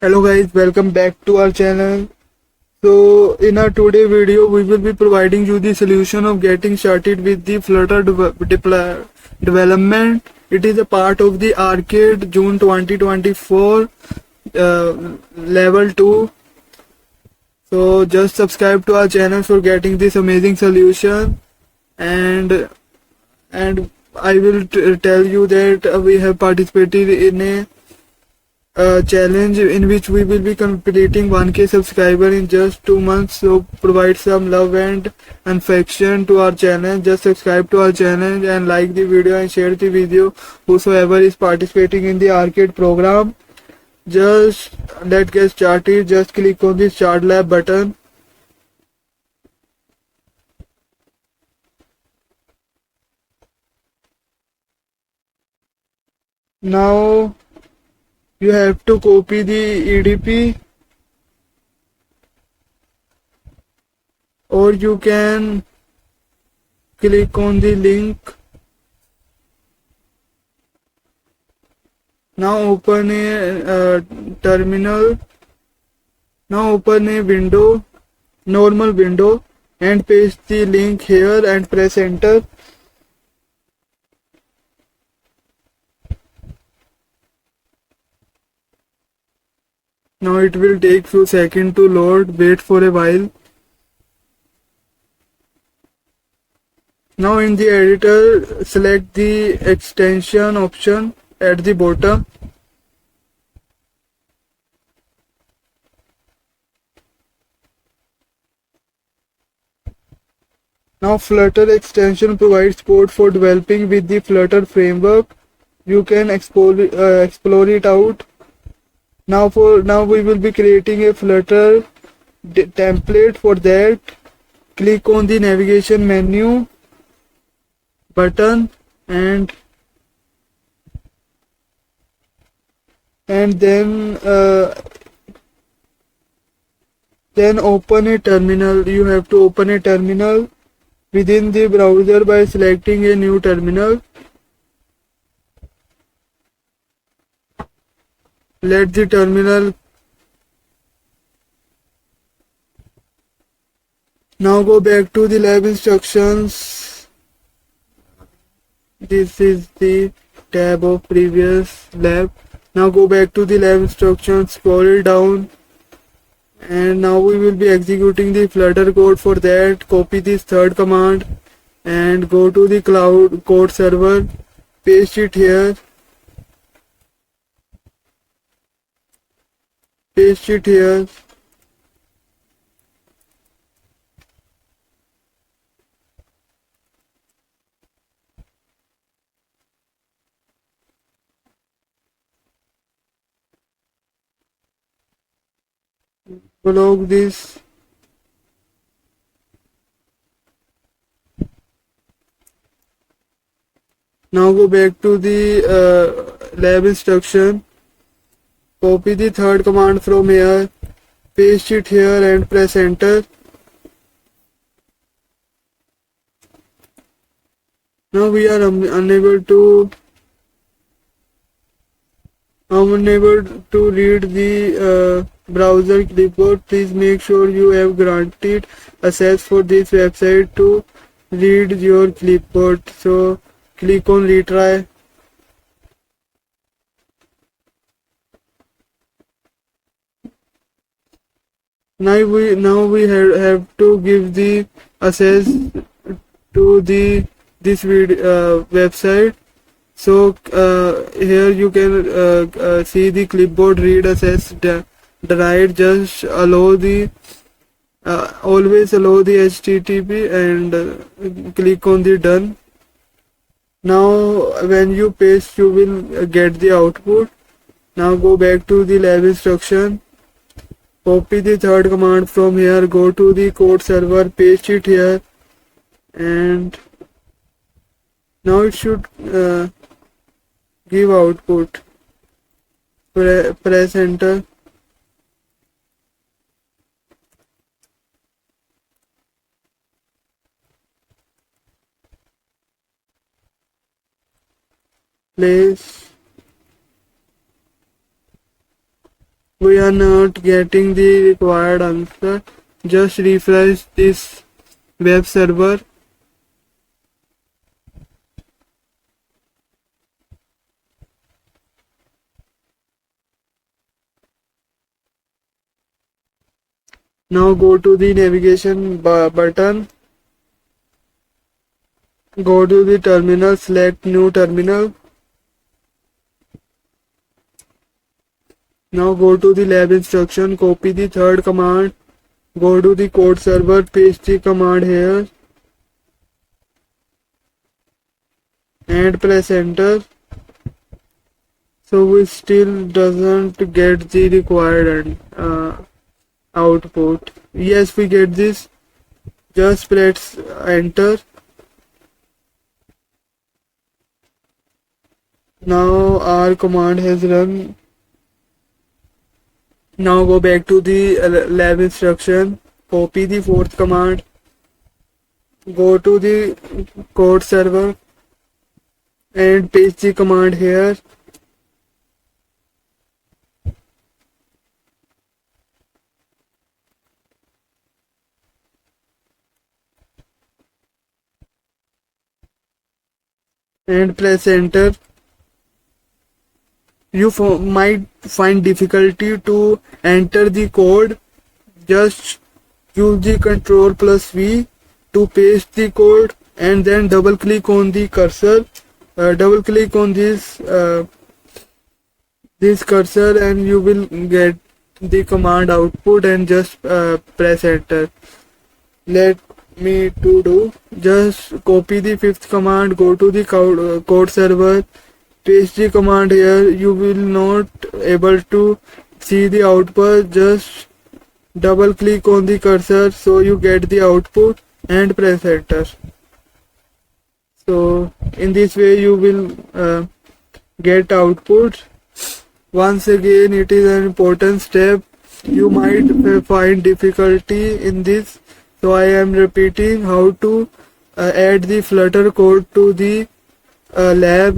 Hello guys, welcome back to our channel. So in our today video we will be providing you the solution of getting started with the Flutter development. It is a part of the Arcade June 2024 level 2. So just subscribe to our channel for getting this amazing solution, and I will tell you that we have participated in a challenge in which we will be completing 1k subscriber in just 2 months. So provide some love and affection to our channel. Just subscribe to our channel and like the video and share the video whosoever is participating in the arcade program. Just let's get started. Just click on the start lab button. Now you have to copy the EDP, or you can click on the link. Now open a terminal. Now open a window, normal window, and paste the link here and press enter. Now it will take few seconds to load. Wait for a while. Now in the editor, select the extension option at the bottom. Now Flutter extension provides support for developing with the Flutter framework. You can explore it out. Now we will be creating a Flutter template. For that, click on the navigation menu button and then open a terminal. You have to open a terminal within the browser by selecting a new terminal. Let the terminal. Now go back to the lab instructions. This is the tab of previous lab. Now go back to the lab instructions, scroll down, and now we will be executing the Flutter code. For that, copy this third command and go to the cloud code server, paste it here, paste it here. Log this. Now go back to the lab instruction, copy the third command from here, paste it here and press enter. Now we are unable to read the browser clipboard. Please make sure you have granted access for this website to read your clipboard. So click on retry. Now we have to give the access to this website. So here you can see the clipboard read access denied. Just allow the always allow the HTTP and click on the done. Now when you paste, you will get the output. Now go back to the lab instruction, copy the third command from here, go to the code server, paste it here, and now it should give output. Press enter. Place we are not getting the required answer, just refresh this web server. Now go to the navigation button, go to the terminal, select new terminal. Now go to the lab instruction, copy the third command, go to the code server, paste the command here and press enter. So we still doesn't get the required output. Yes, we get this. Just press enter. Now our command has run. Now go back to the lab instruction, copy the fourth command, go to the code server and paste the command here. And press enter. You might find difficulty to enter the code. Just use the Ctrl+V to paste the code and then double click on the cursor. Double click on this cursor and you will get the command output and just press enter. Let me to do. Just copy the fifth command, go to the code server, paste the command here. You will not able to see the output. Just double click on the cursor so you get the output and press enter. So in this way you will get output. Once again, it is an important step. You might find difficulty in this, so I am repeating how to add the Flutter code to the lab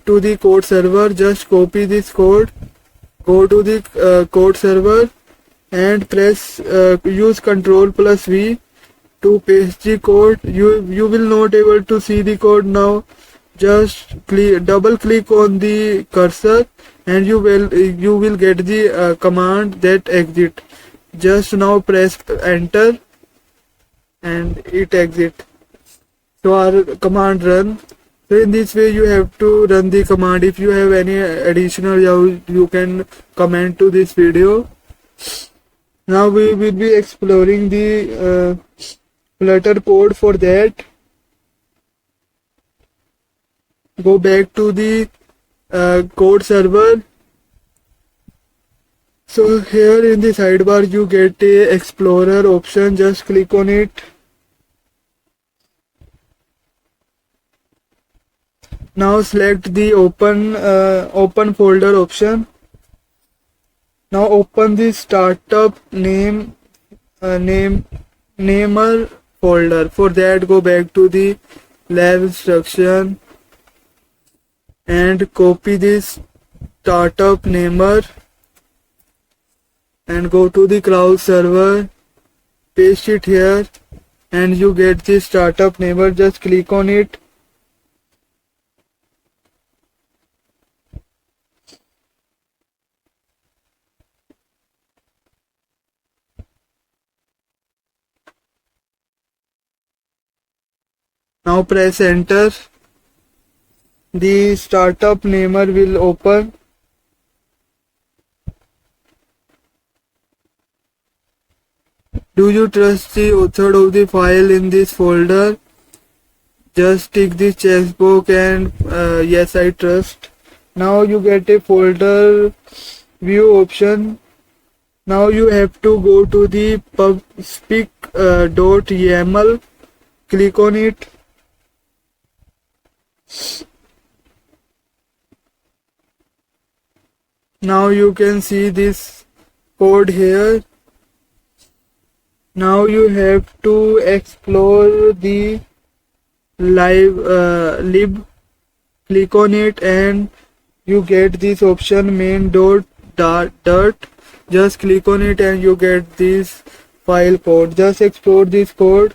to the code server. Just copy this code, go to the code server and press use Ctrl+V to paste the code. You will not able to see the code now. Just double click on the cursor and you will get the command that exit. Just now press enter and it exit. So our command run. So in this way you have to run the command. If you have any additional you can comment to this video. Now we will be exploring the Flutter code. For that, go back to the code server. So here in the sidebar you get a explorer option. Just click on it. Now select the open folder option. Now open the startup namer folder. For that, go back to the lab instruction and copy this startup namer and go to the cloud server, paste it here and you get the startup namer. Just click on it. Now press enter. The startup namer will open. Do you trust the author of the file in this folder? Just tick this checkbox and yes, I trust. Now you get a folder view option. Now you have to go to the pubspec.yaml. Click on it. Now you can see this code here. Now you have to explore the lib. Click on it and you get this option main.dirt. Just click on it and you get this file code. Just export this code.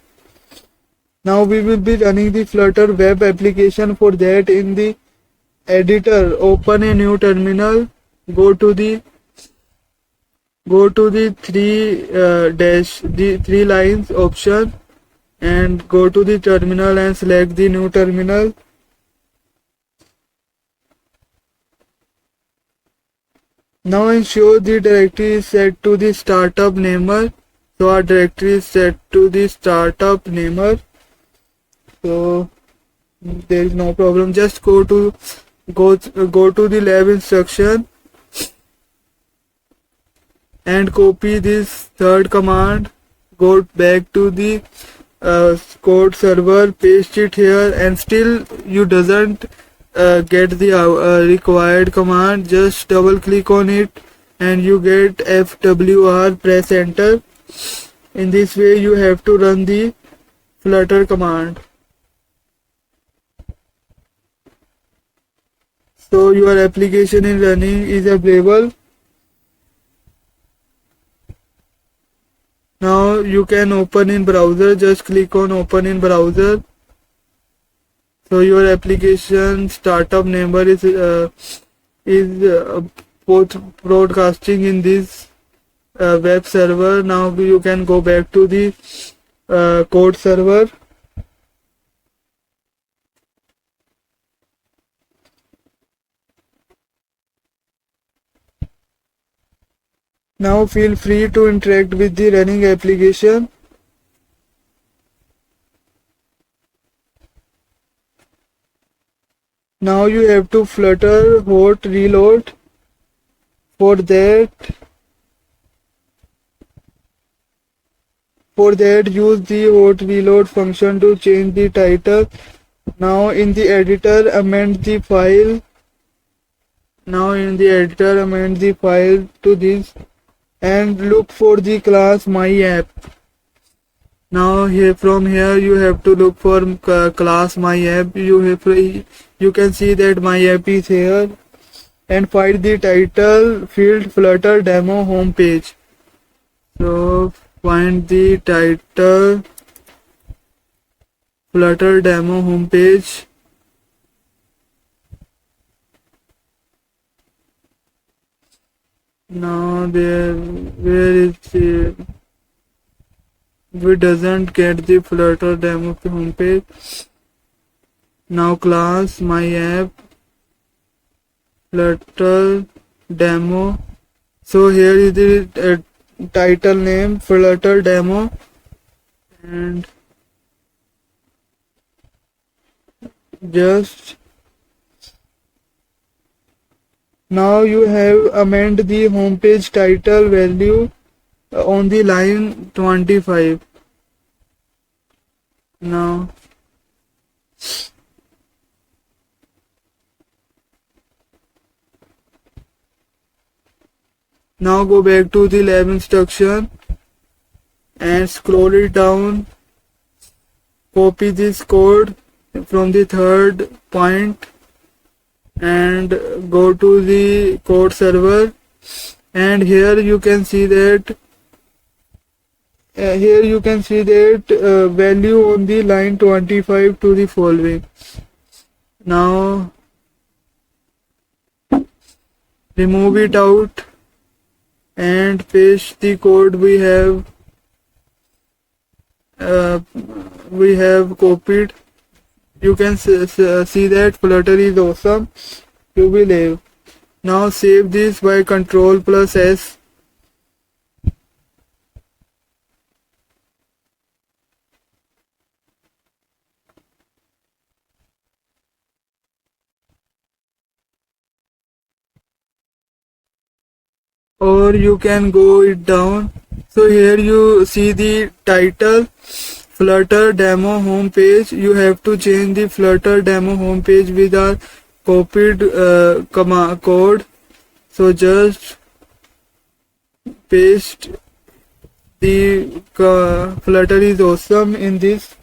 Now we will be running the Flutter web application. For that, in the editor, open a new terminal. Go to the three lines option and go to the terminal and select the new terminal. Now ensure the directory is set to the startup namer. So our directory is set to the startup namer. So there is no problem. Just go to the lab instruction and copy this third command. Go back to the code server, paste it here, and still you doesn't get the required command. Just double click on it and you get FWR, press enter. In this way you have to run the Flutter command. So your application is running, is available. Now you can open in browser. Just click on open in browser. So your application startup number is broadcasting in this web server. Now you can go back to the code server. Now feel free to interact with the running application. Now you have to Flutter hot reload. For that use the hot reload function to change the title. Now in the editor amend the file. To this and look for the class MyApp. Now from here you have to look for class MyApp. You can see that MyApp is here, and find the title field Flutter demo homepage. So find the title Flutter demo homepage. Now where is the, we doesn't get the Flutter demo homepage. Now class MyApp Flutter demo. So here is the title name Flutter demo, and just now you have amend the homepage title value on the line 25. Now go back to the lab instruction and scroll it down. Copy this code from the third point and go to the code server, and here you can see that value on the line 25 to the following. Now remove it out and paste the code we have copied. You can see that Flutter is awesome. You will have. Now save this by Ctrl+S. Or you can go it down. So here you see the title Flutter demo homepage. You have to change the Flutter demo homepage with our copied code. So just paste the Flutter is awesome in this.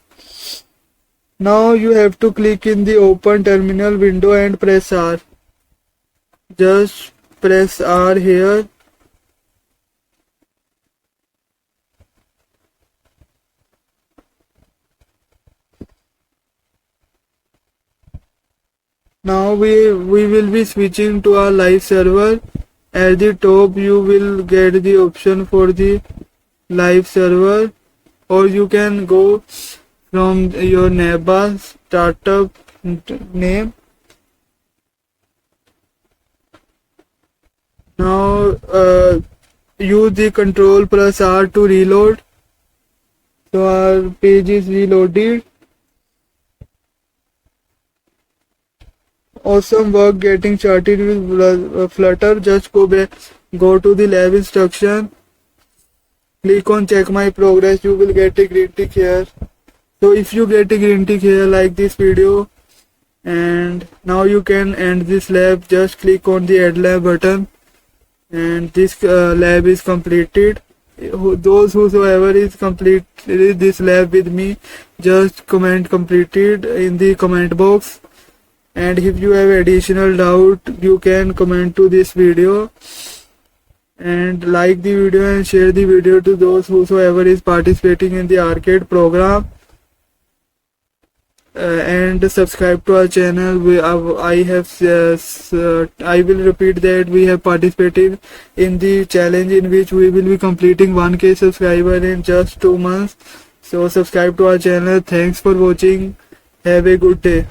Now you have to click in the open terminal window and press R. Just press R here Now we will be switching to our live server. At the top you will get the option for the live server, or you can go from your navbar startup name. Now use the control plus R to reload. So our page is reloaded. Awesome work getting started with Flutter. Just go to the lab instruction, click on check my progress. You will get a green tick here. So if you get a green tick here, like this video, and now you can end this lab. Just click on the add lab button, and this lab is completed. Those whosoever is completed this lab with me, just comment completed in the comment box. And if you have additional doubt, you can comment to this video, and like the video and share the video to those whosoever is participating in the arcade program, and subscribe to our channel. I will repeat that we have participated in the challenge in which we will be completing 1K subscriber in just 2 months. So subscribe to our channel. Thanks for watching. Have a good day.